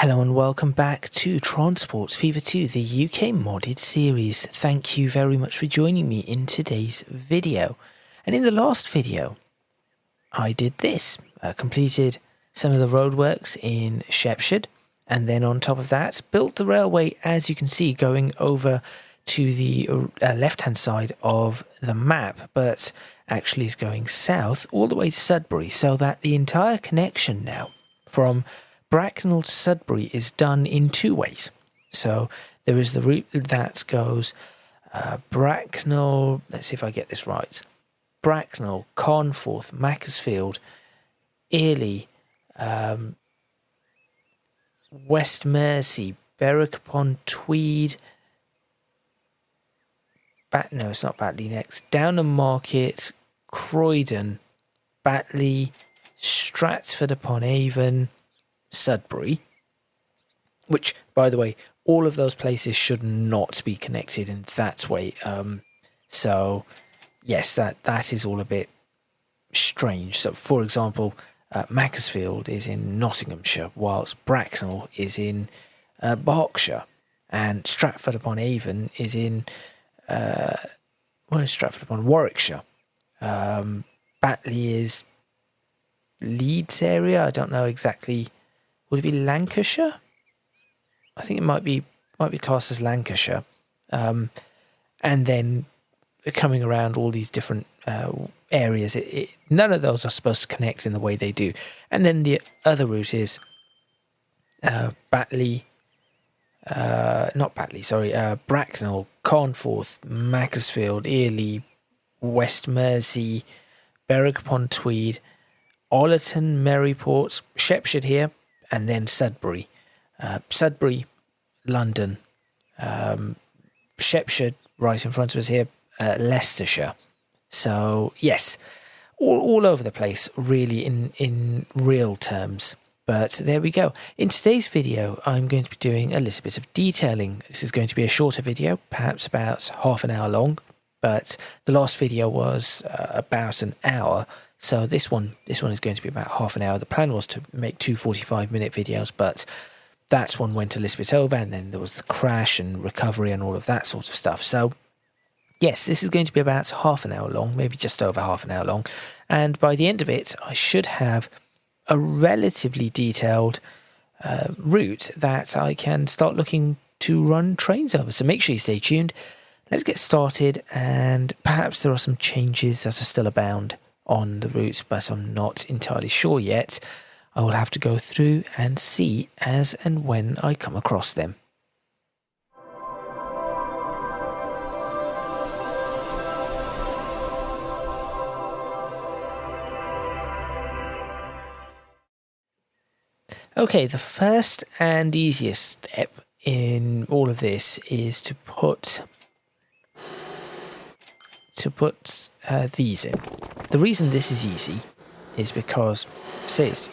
Hello and welcome back to Transport Fever 2, the UK modded series. Thank you very much for joining me in today's video. And in the last video, I did this. Completed some of the roadworks in Psssst, and then on top of that, built the railway, as you can see, going over to the left-hand side of the map, but actually is going south all the way to Sudbury, so that the entire connection now from Bracknell to Sudbury is done in two ways. So there is the route that goes Bracknell, let's see if I get this right, Bracknell, Carnforth, Macclesfield, Ely, West Mersey, Berwick upon Tweed, no, it's not Batley next, Downham Market, Croydon, Batley, Stratford upon Avon, Sudbury, which, by the way, all of those places should not be connected in that way. So, yes, that is all a bit strange. So, for example, Macclesfield is in Nottinghamshire, whilst Bracknell is in Berkshire, and Stratford upon Avon is in where is Stratford upon Warwickshire. Batley is Leeds area. I don't know exactly. Would it be Lancashire? I think it might be classed as Lancashire. And then coming around all these different areas, none of those are supposed to connect in the way they do. And then the other route is Bracknell, Carnforth, Macclesfield, Ely, West Mersey, Berwick upon Tweed, Ollerton, Maryport, Psssst here, and then Sudbury. Sudbury, London, Psssst right in front of us here, Leicestershire. So, yes, all over the place, really, in real terms. But there we go. In today's video, I'm going to be doing a little bit of detailing. This is going to be a shorter video, perhaps about half an hour long, but the last video was about an hour. So this one is going to be about half an hour. The plan was to make two 45-minute videos, but that one went a little bit over, and then there was the crash and recovery and all of that sort of stuff. So yes, this is going to be about half an hour long, maybe just over half an hour long. And by the end of it, I should have a relatively detailed route that I can start looking to run trains over. So make sure you stay tuned. Let's get started, and perhaps there are some changes that are still abound on the route, but I'm not entirely sure yet. I will have to go through and see as and when I come across them. Okay, the first and easiest step in all of this is to put these in. The reason this is easy is because, it's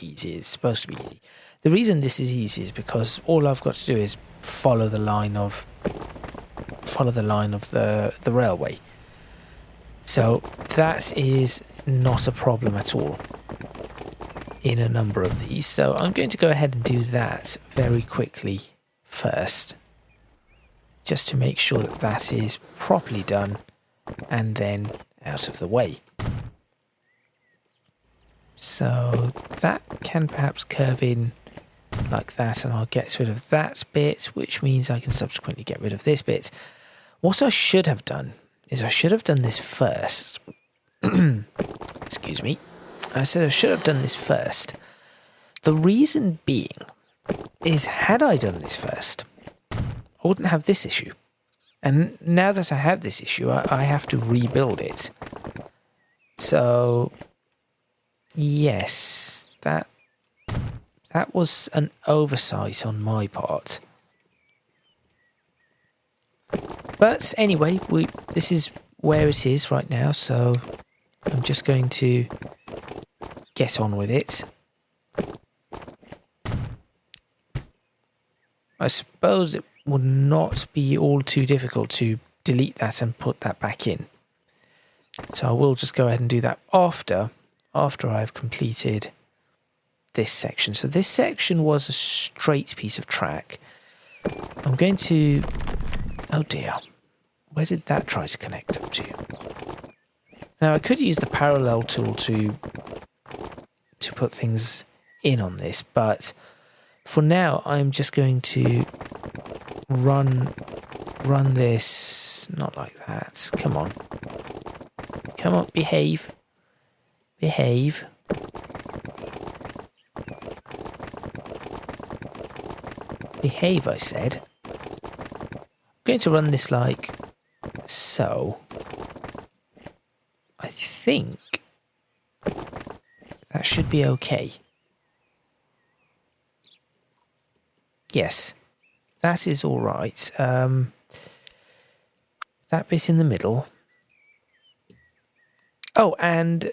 supposed to be easy. The reason this is easy is because all I've got to do is follow the line of the railway. So that is not a problem at all in a number of these. So I'm going to go ahead and do that very quickly first, just to make sure that that is properly done and then out of the way. So that can perhaps curve in like that, and I'll get rid of that bit, which means I can subsequently get rid of this bit. What I should have done is I should have done this first. Excuse me. I said I should have done this first. The reason being is, had I done this first, I wouldn't have this issue. And now that I have this issue, I have to rebuild it. So, yes, that was an oversight on my part. But anyway, this is where it is right now, so I'm just going to get on with it. I suppose it would not be all too difficult to delete that and put that back in. So I will just go ahead and do that after I've completed this section. So this section was a straight piece of track. I'm going to... Oh dear. Where did that try to connect up to? Now I could use the parallel tool to put things in on this, but for now I'm just going to run this, not like that. Come on. Come on, behave. Behave. Behave, I said. I'm going to run this like so. I think that should be okay. Yes, that is all right. That bit in the middle. Oh, and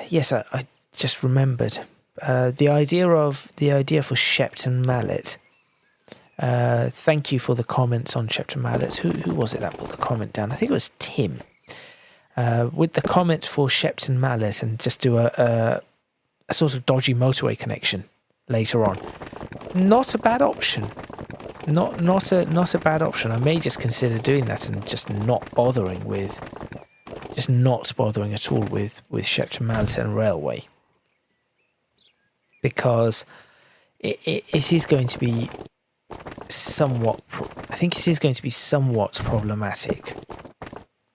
yes, I just remembered the idea for Shepton Mallet. Thank you for the comments on Shepton Mallet. Who was it that put the comment down? I think it was Tim. With the comment for Shepton Mallet, and just do a sort of dodgy motorway connection later on. Not a bad option. Not a bad option. I may just consider doing that and just not bothering at all with Shepton Mallet and Railway, because it is going to be somewhat. I think it is going to be somewhat problematic.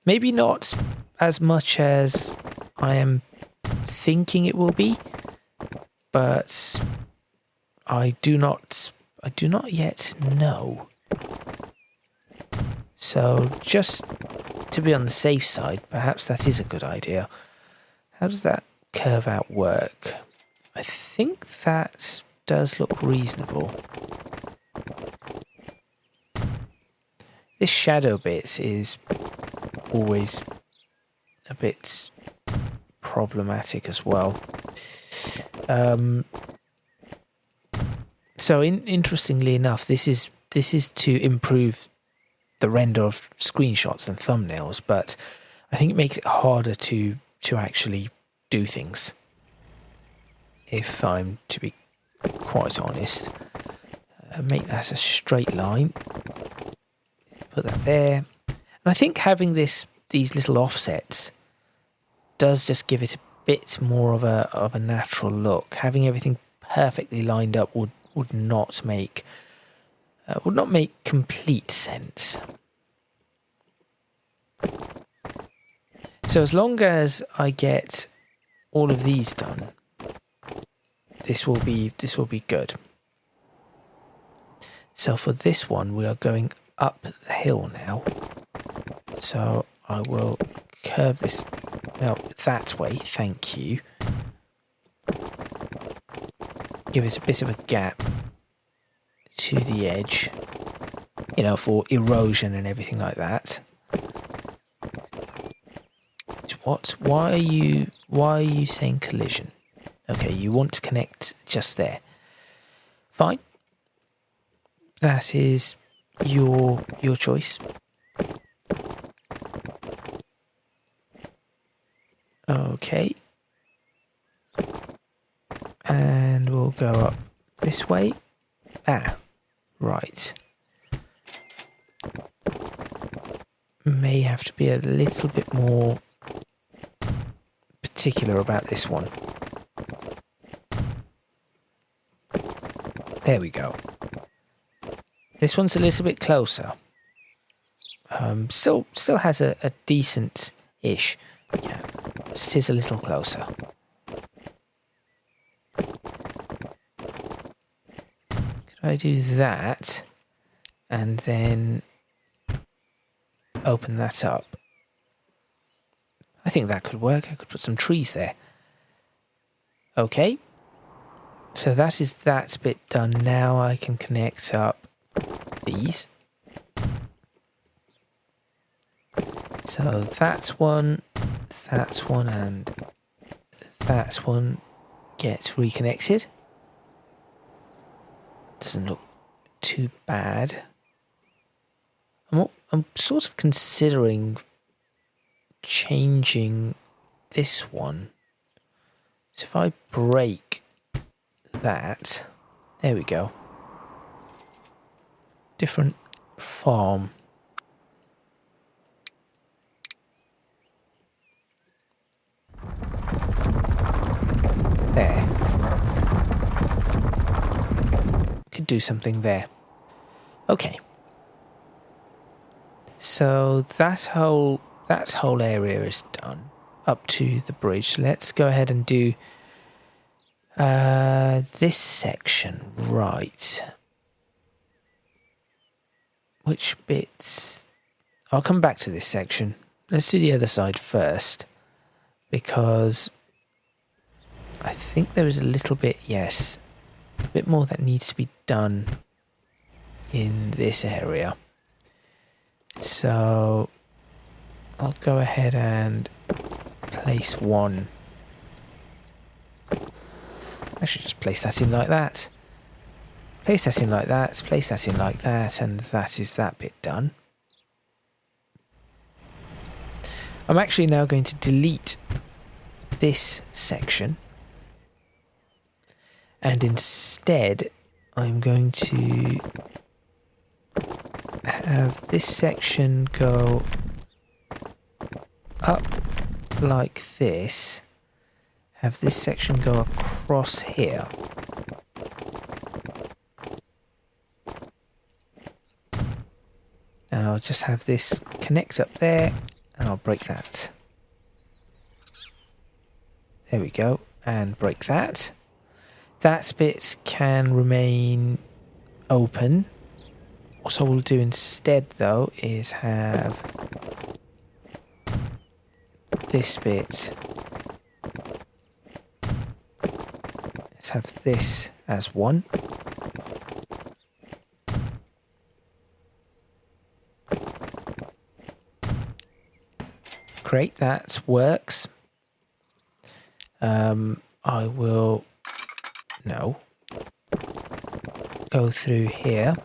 Maybe not as much as I am thinking it will be, but I do not yet know. So just to be on the safe side, perhaps that is a good idea. How does that curve out work? I think that does look reasonable. This shadow bit is always a bit problematic as well. So interestingly enough, this is to improve the render of screenshots and thumbnails, but I think it makes it harder to actually do things, if I'm to be quite honest. Make that a straight line. Put that there. And I think having these little offsets does just give it a bit more of a natural look. Having everything perfectly lined up would not make complete sense. So as long as I get all of these done, this will be good. So for this one, we are going up the hill now. So I will curve this now that way. Thank you. Give it a bit of a gap to the edge, you know, for erosion and everything like that. What? Why are you saying collision? Okay, you want to connect just there. Fine. That is your choice. Okay. And we'll go up this way. Ah, right. May have to be a little bit more particular about this one. There we go. This one's a little bit closer. Still has a decent-ish. Yeah, it is a little closer. Could I do that and then open that up? I think that could work. I could put some trees there. Okay. So that is that bit done. Now I can connect up these. So that's one, and that one gets reconnected. Doesn't look too bad. I'm sort of considering changing this one. So if I break that. There we go. Different farm. There. Could do something there. Okay. So that whole area is done up to the bridge. Let's go ahead and do this section. Right. Which bits? I'll come back to this section. Let's do the other side first, because I think there is a little bit, yes, a bit more that needs to be done in this area. So I'll go ahead and place one. I should just place that in like that. Place that in like that, place that in like that, and that is that bit done. I'm actually now going to delete this section, and instead I'm going to have this section go up like this, have this section go across here. And I'll just have this connect up there, and I'll break that. There we go, and break that. That bit can remain open. What I will do instead, though, is have this bit. Let's have this as one. Great, that works. I will go through here,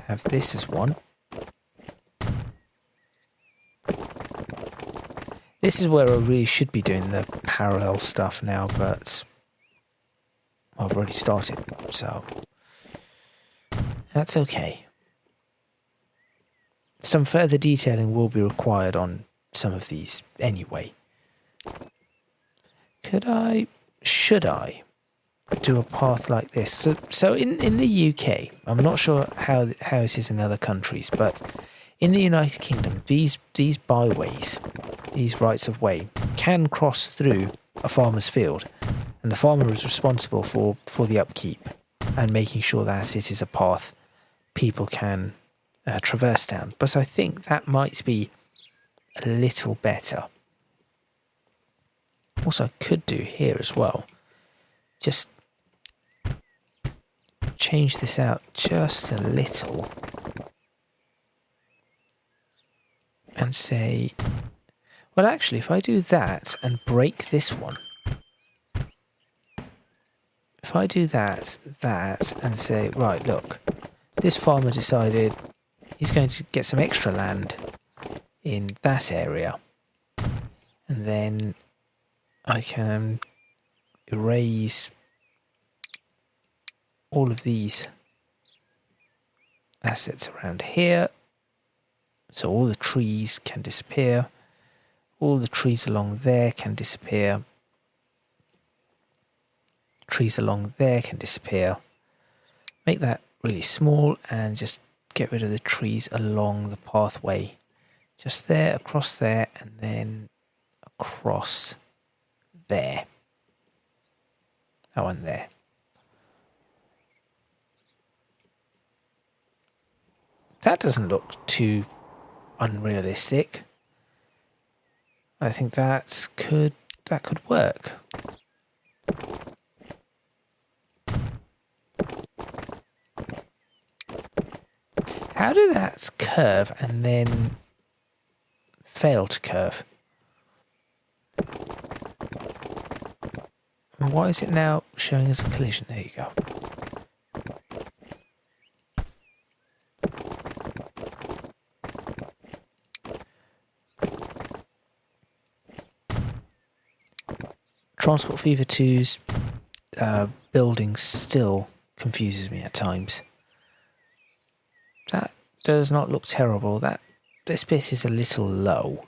have this as one. This is where I really should be doing the parallel stuff now, but I've already started, so that's okay. Some further detailing will be required on some of these anyway. Should I do a path like this? So in the UK, I'm not sure how it is in other countries, but in the United Kingdom, these byways, these rights of way, can cross through a farmer's field, and the farmer is responsible for the upkeep and making sure that it is a path people can traverse down. But I think that might be a little better. What I could do here as well, just change this out just a little and say, well, actually, if I do that and break this one, if I do that, and say, right, look, this farmer decided he's going to get some extra land in that area, and then I can erase all of these assets around here. So all the trees can disappear. All the trees along there can disappear. Trees along there can disappear. Make that really small and just get rid of the trees along the pathway. Just there, across there, and then across there. That one there. That doesn't look too unrealistic. I think that could work. How did that curve and then fail to curve? And why is it now showing us a collision? There you go. Transport Fever 2's building still confuses me at times. That does not look terrible. This bit is a little low.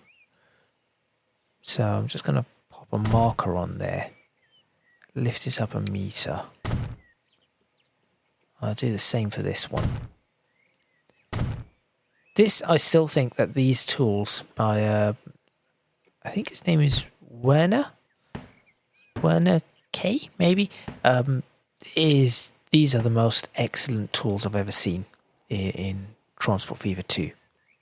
So I'm just going to pop a marker on there. Lift it up a meter. I'll do the same for this one. This, I still think that these tools by, I think his name is Werner K, maybe, these are the most excellent tools I've ever seen in Transport Fever 2.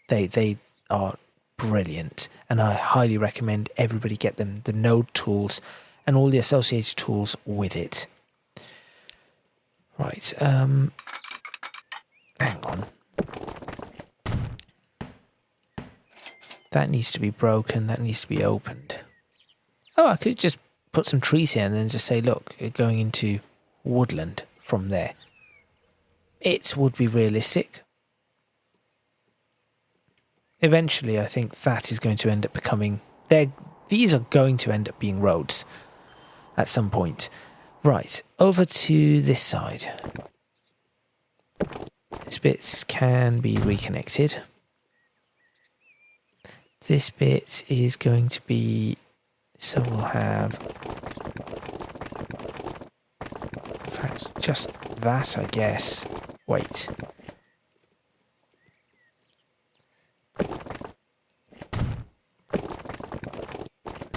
They are brilliant, and I highly recommend everybody get them, the node tools and all the associated tools with it. Right, hang on. That needs to be broken, that needs to be opened. Oh, I could just put some trees here and then just say, look, you're going into woodland from there. It would be realistic. Eventually, I think that is going to end up becoming... These are going to end up being roads at some point. Right, over to this side. These bits can be reconnected. This bit is going to be... So we'll have... In fact, just that, I guess. Wait.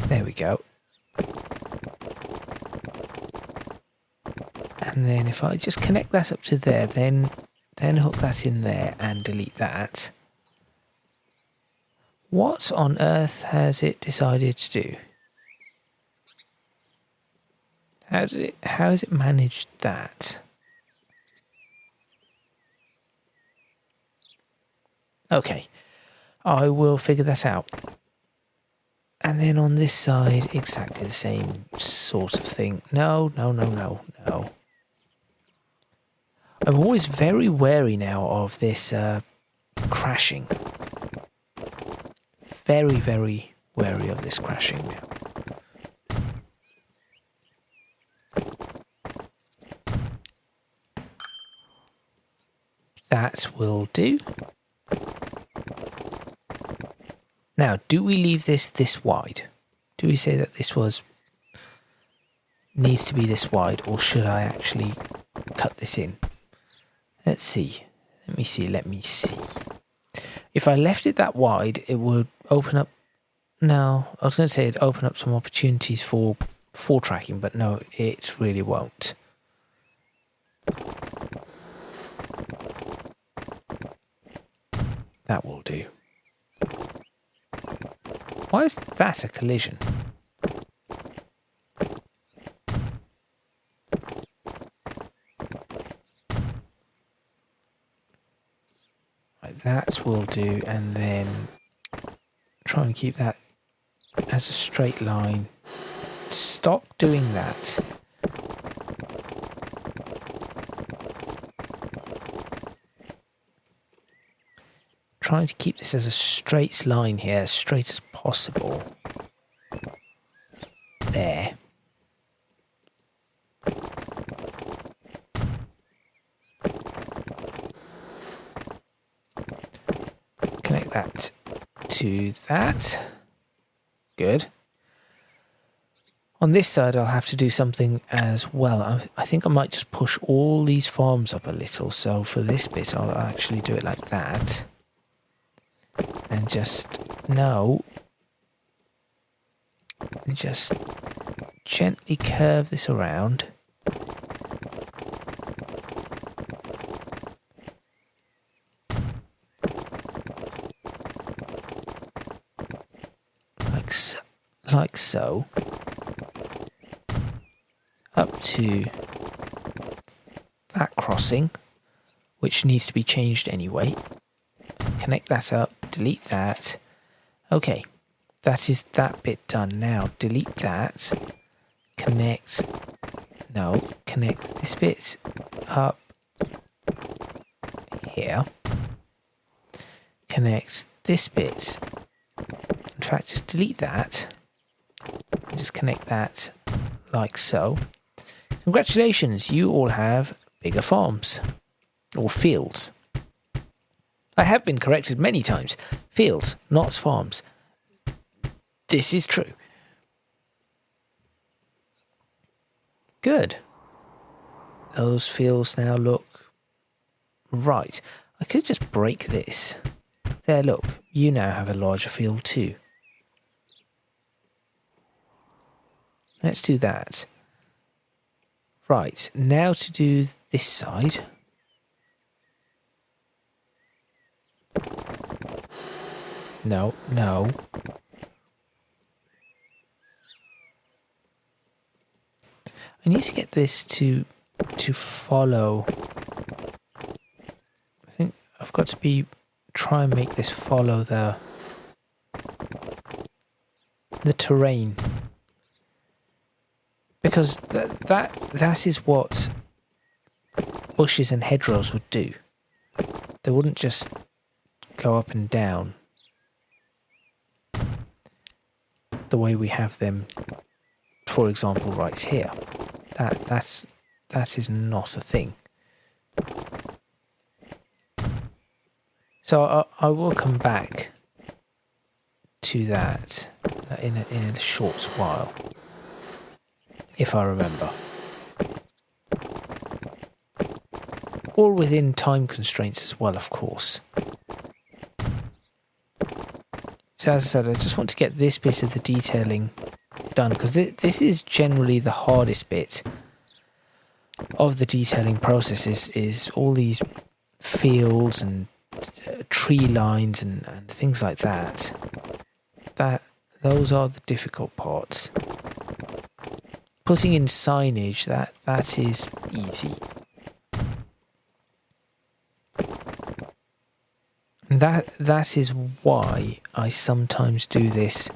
There we go. And then if I just connect that up to there, then hook that in there and delete that. What on earth has it decided to do? How has it managed that? Okay, I will figure that out. And then on this side, exactly the same sort of thing. No. I'm always very wary now of this crashing. Very, very wary of this crashing now. That will do. Now, do we leave this wide? Do we say that this needs to be this wide, or should I actually cut this in? Let's see. Let me see. If I left it that wide, it would open up... No, I was going to say it'd open up some opportunities for tracking, but no, it really won't. That will do. Why is that a collision? Right, that will do, and then try and keep that as a straight line. Stop doing that. Trying to keep this as a straight line here, as straight as possible. There. Connect that to that. Good. On this side, I'll have to do something as well. I think I might just push all these farms up a little. So for this bit, I'll actually do it like that. And just, no. And just gently curve this around. Like so. Up to that crossing, which needs to be changed anyway. Connect that up, delete that. Okay, that is that bit done. Now delete that. Connect this bit up here. Connect this bit. In fact, just delete that. Just connect that like so. Congratulations, you all have bigger farms. Or fields. I have been corrected many times. Fields, not farms. This is true. Good. Those fields now look right. I could just break this. There, look. You now have a larger field too. Let's do that. Right, now to do this side. No, no. I need to get this to follow. I think I've got to try and make this follow the terrain. Because that is what bushes and hedgerows would do. They wouldn't just go up and down the way we have them, for example, right here. That is not a thing. So I will come back to that in a short while, if I remember. All within time constraints as well, of course. So as I said, I just want to get this bit of the detailing done, because this is generally the hardest bit of the detailing process, is all these fields and tree lines and things like that. Those are the difficult parts. Putting in signage, that is easy. That is why I sometimes do this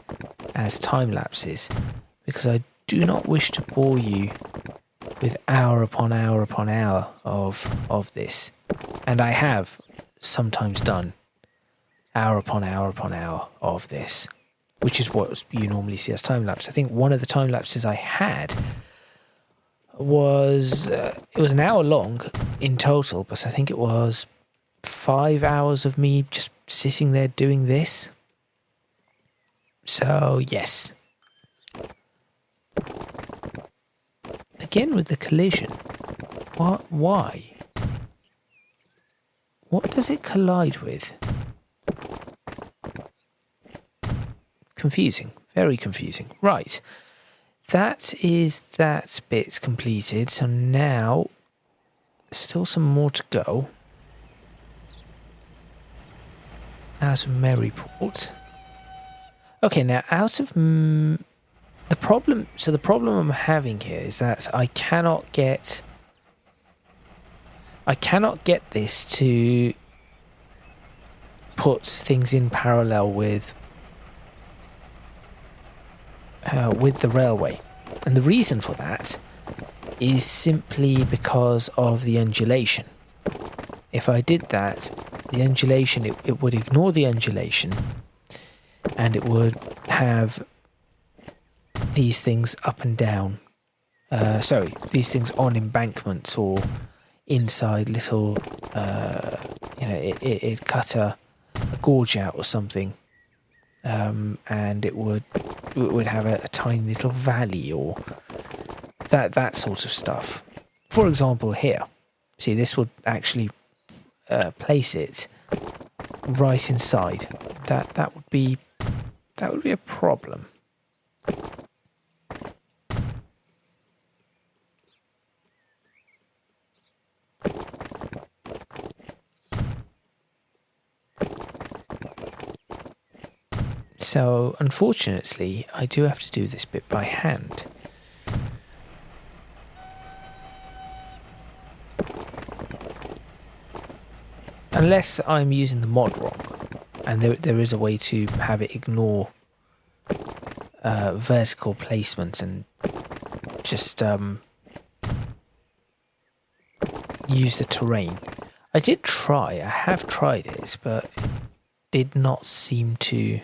as time lapses, because I do not wish to bore you with hour upon hour upon hour of this. And I have sometimes done hour upon hour upon hour of this, which is what you normally see as time lapse. I think one of the time lapses I had was it was an hour long in total, but I think it was 5 hours of me just sitting there doing this. So yes. Again with the collision. What? Why? What does it collide with? Confusing. Very confusing. Right. That is that bit completed. So now there's still some more to go. Out of Maryport. Okay, now out of the problem. So the problem I'm having here is that I cannot get this to put things in parallel with the railway, and the reason for that is simply because of the undulation. If I did that, the undulation, it would ignore the undulation, and it would have these things up and down. These things on embankments or inside little, it'd cut a gorge out or something, and it would have a tiny little valley or that sort of stuff. For example, here, see, this would actually place it right inside. That would be a problem. So, unfortunately, I do have to do this bit by hand. Unless I'm using the mod wrong, and there is a way to have it ignore vertical placements and just use the terrain. I have tried it, but it did not seem to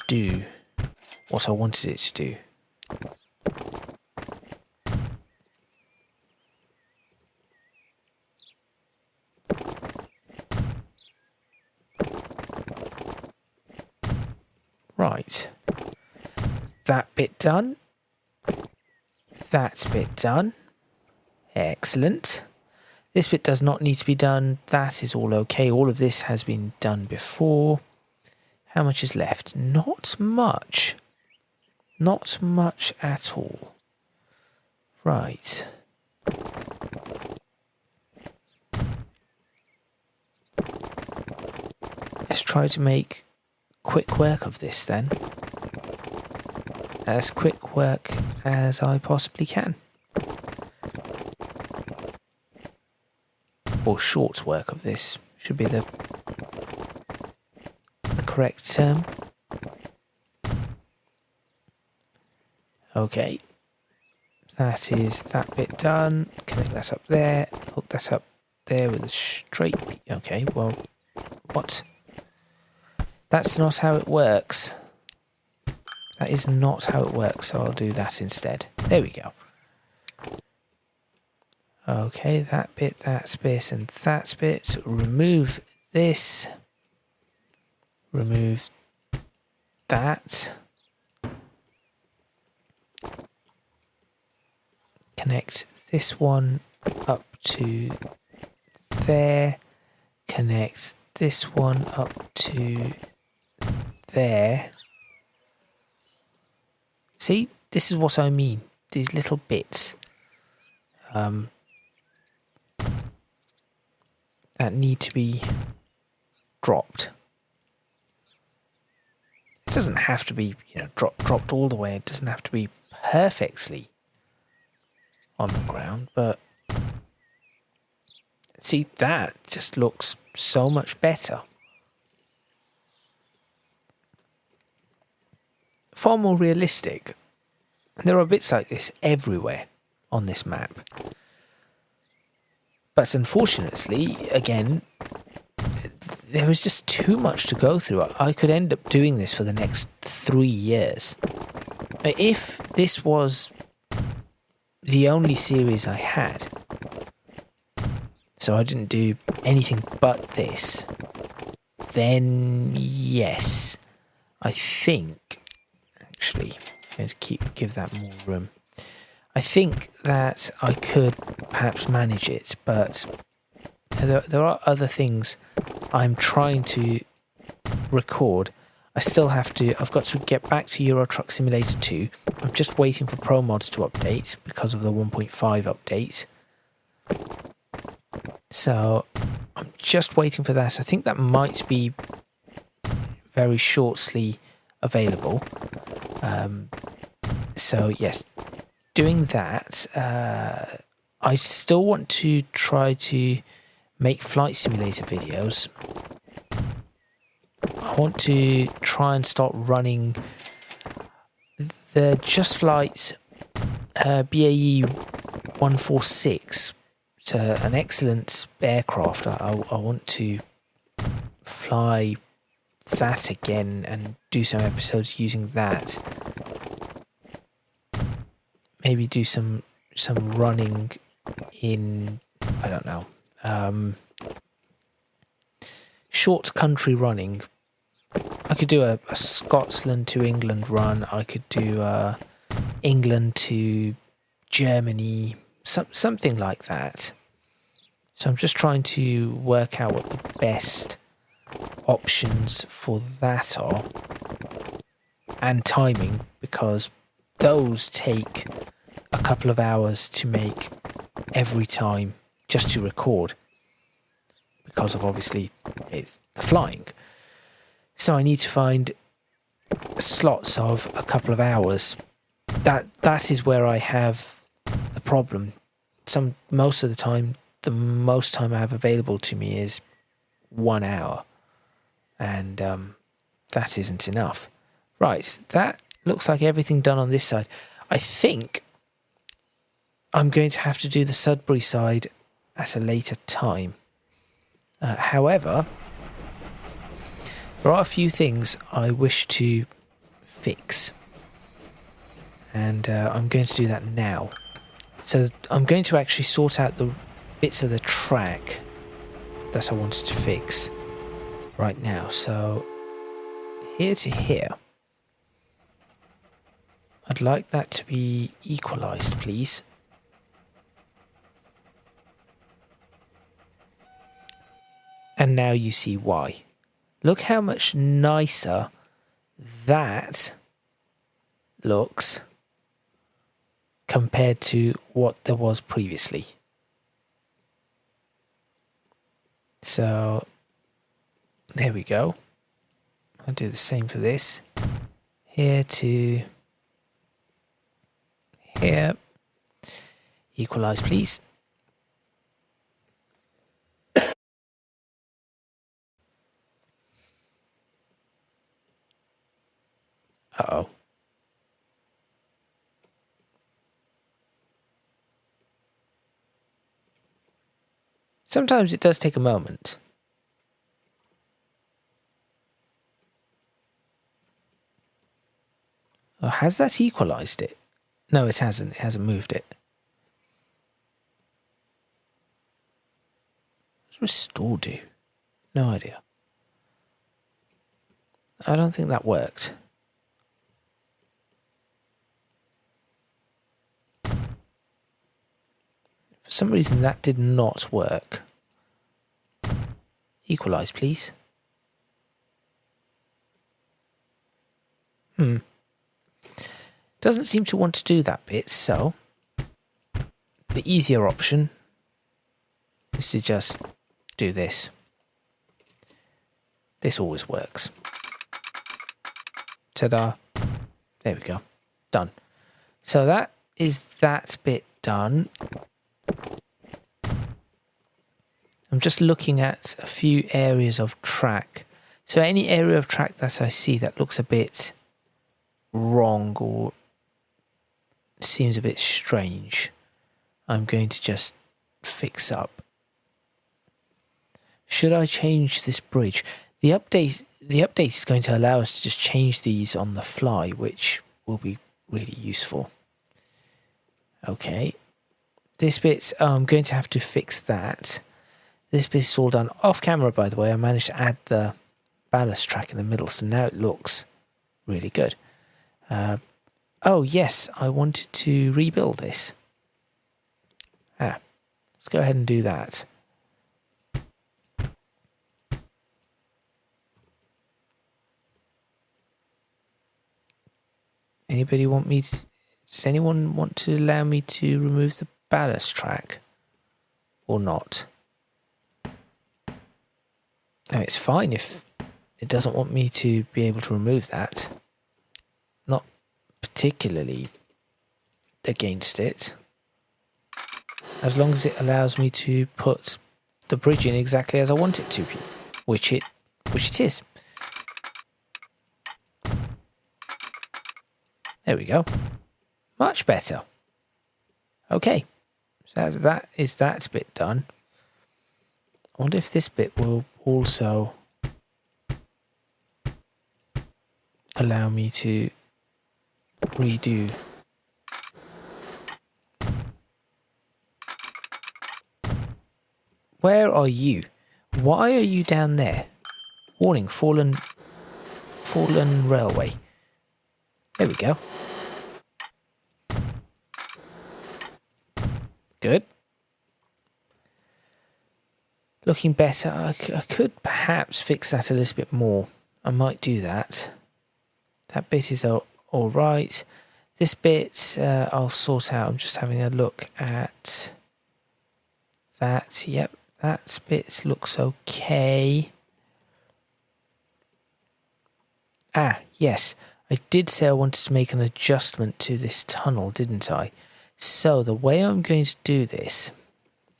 do what I wanted it to do. Right. That bit done. That bit done. Excellent. This bit does not need to be done. That is all okay. All of this has been done before. How much is left? Not much. Not much at all. Right. Let's try to make quick work of this then. As quick work as I possibly can. Or short work of this should be the correct term. Okay. That is that bit done. Connect that up there. Hook that up there with a straight... Okay, well, what? That's not how it works. That is not how it works, so I'll do that instead. There we go. Okay, that bit, and that bit. Remove this. Remove that. Connect this one up to there. Connect this one up to there. See, this is what I mean. These little bits that need to be dropped. It doesn't have to be, dropped all the way. It doesn't have to be perfectly on the ground, but see, that just looks so much better. Far more realistic. There are bits like this everywhere on this map. But unfortunately, again, there was just too much to go through. I could end up doing this for the next 3 years. If this was the only series I had, so I didn't do anything but this, then yes, I think, actually, I'm going to give that more room. I think that I could perhaps manage it, but there are other things I'm trying to record. I've got to get back to Euro Truck Simulator 2. I'm just waiting for Pro Mods to update because of the 1.5 update. So I'm just waiting for that. I think that might be very shortly available. So yes, doing that. I still want to try to make flight simulator videos. I want to try and start running the Just Flight BAE 146. It's an excellent aircraft. I want to fly that again and do some episodes using that. Maybe do some running in, I don't know, short country running. I could do a Scotland to England run. I could do England to Germany, something like that. So I'm just trying to work out what the best options for that are, and timing, because those take a couple of hours to make every time just to record, because of obviously it's the flying. So I need to find slots of a couple of hours. That is where I have the problem. Most of the time, the most time I have available to me is 1 hour, and that isn't enough. Right, that looks like everything done on this side. I think I'm going to have to do the Sudbury side at a later time. However, there are a few things I wish to fix, and I'm going to do that now. So I'm going to actually sort out the bits of the track that I wanted to fix right now. So here to here, I'd like that to be equalized, please. And now you see why. Look how much nicer that looks compared to what there was previously. So there we go. I'll do the same for this. Here to here. Equalize, please. Uh-oh. Sometimes it does take a moment. Oh, has that equalized it? No, it hasn't. It hasn't moved it. What does restore do? No idea. I don't think that worked. For some reason that did not work. Equalize, please. Doesn't seem to want to do that bit, so the easier option is to just do this. This always works. Ta-da. There we go. Done. So that is that bit done. I'm just looking at a few areas of track. So any area of track that I see that looks a bit wrong or seems a bit strange, I'm going to just fix up. Should I change this bridge? The update is going to allow us to just change these on the fly, which will be really useful. Okay. This bit, I'm going to have to fix that. This bit is all done off camera, by the way. I managed to add the ballast track in the middle, so now it looks really good. Oh, yes, I wanted to rebuild this. Let's go ahead and do that. Anybody want me to... Does anyone want to allow me to remove the ballast track? Or not? No, it's fine if it doesn't want me to be able to remove that. Not particularly against it. As long as it allows me to put the bridge in exactly as I want it to be. Which it is. There we go. Much better. Okay. So that is that bit done. I wonder if this bit will also allow me to redo. Where are you? Why are you down there? Warning, fallen railway. There we go. Good. Looking better. I could perhaps fix that a little bit more. I might do that. That bit is all right. This bit I'll sort out. I'm just having a look at that. Yep, that bit looks okay. Ah, yes. I did say I wanted to make an adjustment to this tunnel, didn't I? So the way I'm going to do this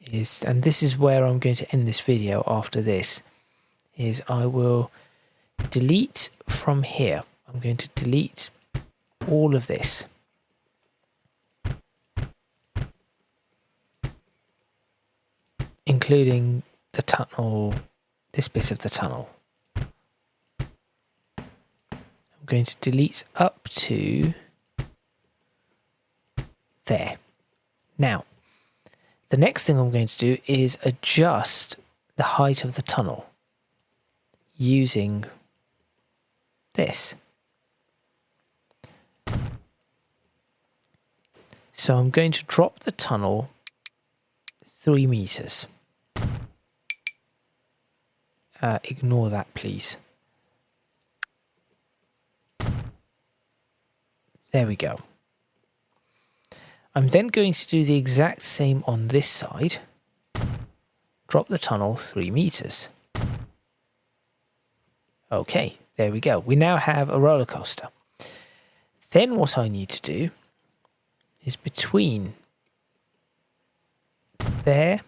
is, and this is where I'm going to end this video after this, is I will delete from here. I'm going to delete all of this. Including the tunnel, this bit of the tunnel. I'm going to delete up to there. Now, the next thing I'm going to do is adjust the height of the tunnel using this. So I'm going to drop the tunnel 3 meters. Ignore that, please. There we go. I'm then going to do the exact same on this side. Drop the tunnel 3 meters. Okay, there we go. We now have a roller coaster. Then what I need to do is between there.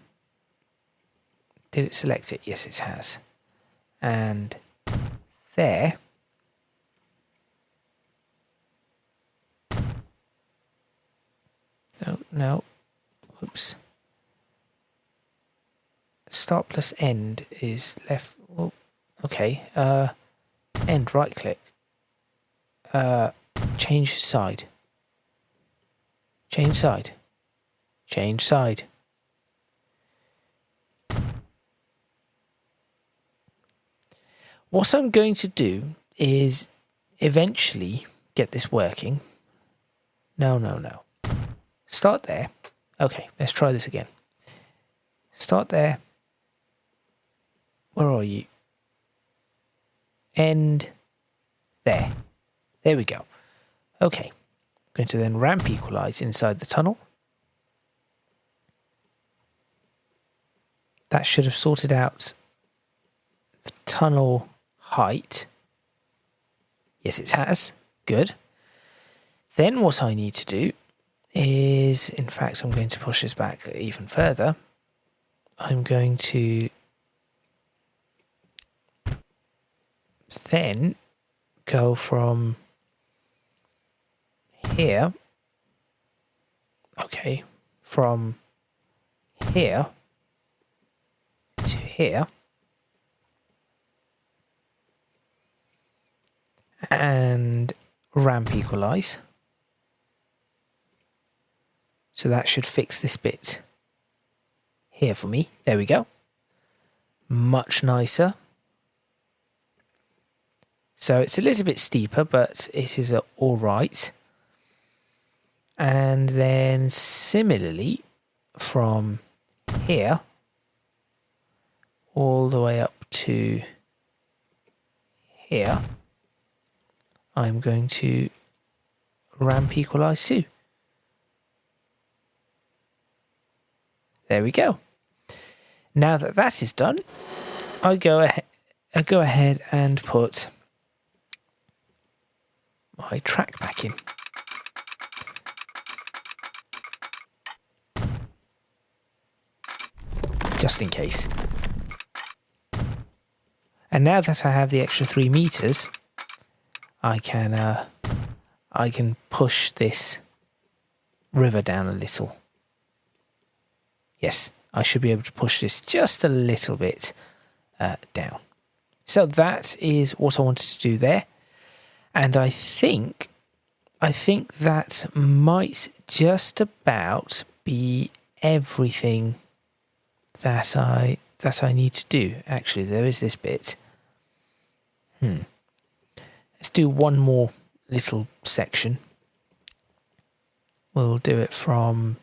Did it select it? Yes, it has. And there. Oh, no. Oops. Start plus end is left. Oh, okay. End, right click. Change side. Change side. Change side. What I'm going to do is eventually get this working. No. Start there. Okay, let's try this again. Start there. Where are you? End there. There we go. Okay. I'm going to then ramp equalize inside the tunnel. That should have sorted out the tunnel height. Yes, it has. Good. Then what I need to do is, in fact, I'm going to push this back even further. I'm going to then go from here, okay, from here to here, and ramp equalize. So that should fix this bit here for me. There we go. Much nicer. So it's a little bit steeper, but it is all right. And then similarly, from here all the way up to here, I'm going to ramp equalize too. There we go. Now that that is done, I go ahead and put my track back in. Just in case. And now that I have the extra 3 meters, I can push this river down a little. Yes, I should be able to push this just a little bit down. So that is what I wanted to do there. And I think that might just about be everything that I need to do. Actually, there is this bit. Let's do one more little section. We'll do it from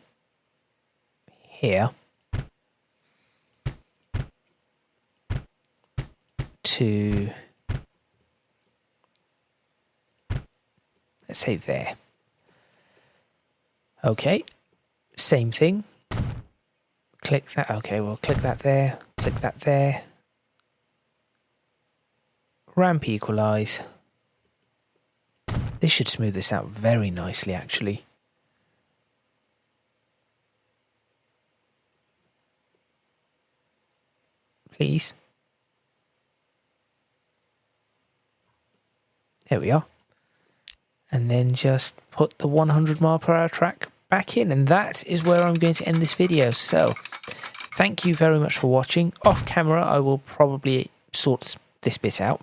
here to, let's say there. Okay, same thing. Click that. Okay, we'll click that there. Click that there. Ramp equalize. This should smooth this out very nicely, actually. Please. There we are. And then just put the 100 mile per hour track back in. And that is where I'm going to end this video. So thank you very much for watching. Off camera, I will probably sort this bit out.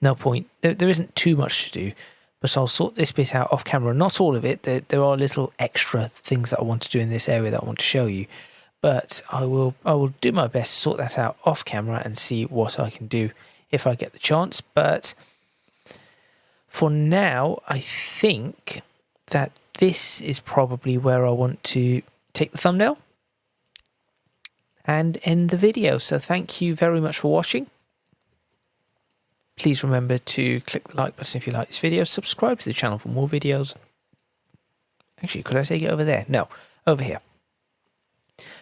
No point. There isn't too much to do, but I'll sort this bit out off camera. Not all of it. There are little extra things that I want to do in this area that I want to show you. But I will do my best to sort that out off camera and see what I can do if I get the chance. But for now, I think that this is probably where I want to take the thumbnail and end the video. So thank you very much for watching. Please remember to click the like button if you like this video. Subscribe to the channel for more videos. Actually, could I take it over there? No, over here.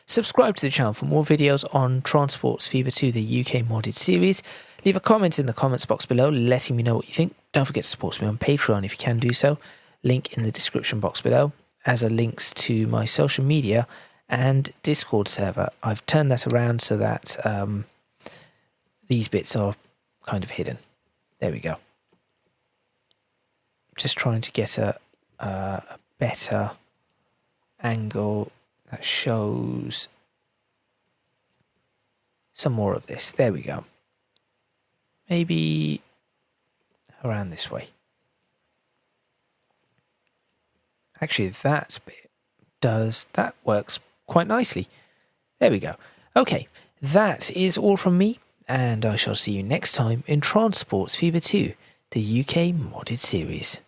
Subscribe to the channel for more videos on Transports Fever 2, the UK modded series. Leave a comment in the comments box below letting me know what you think. Don't forget to support me on Patreon if you can do so. Link in the description box below, as are links to my social media and Discord server. I've turned that around so that these bits are kind of hidden. There we go. Just trying to get a better angle that shows some more of this. There we go. Maybe around this way. Actually, that bit works quite nicely. There we go. Okay, that is all from me, and I shall see you next time in Transports Fever 2, the UK modded series.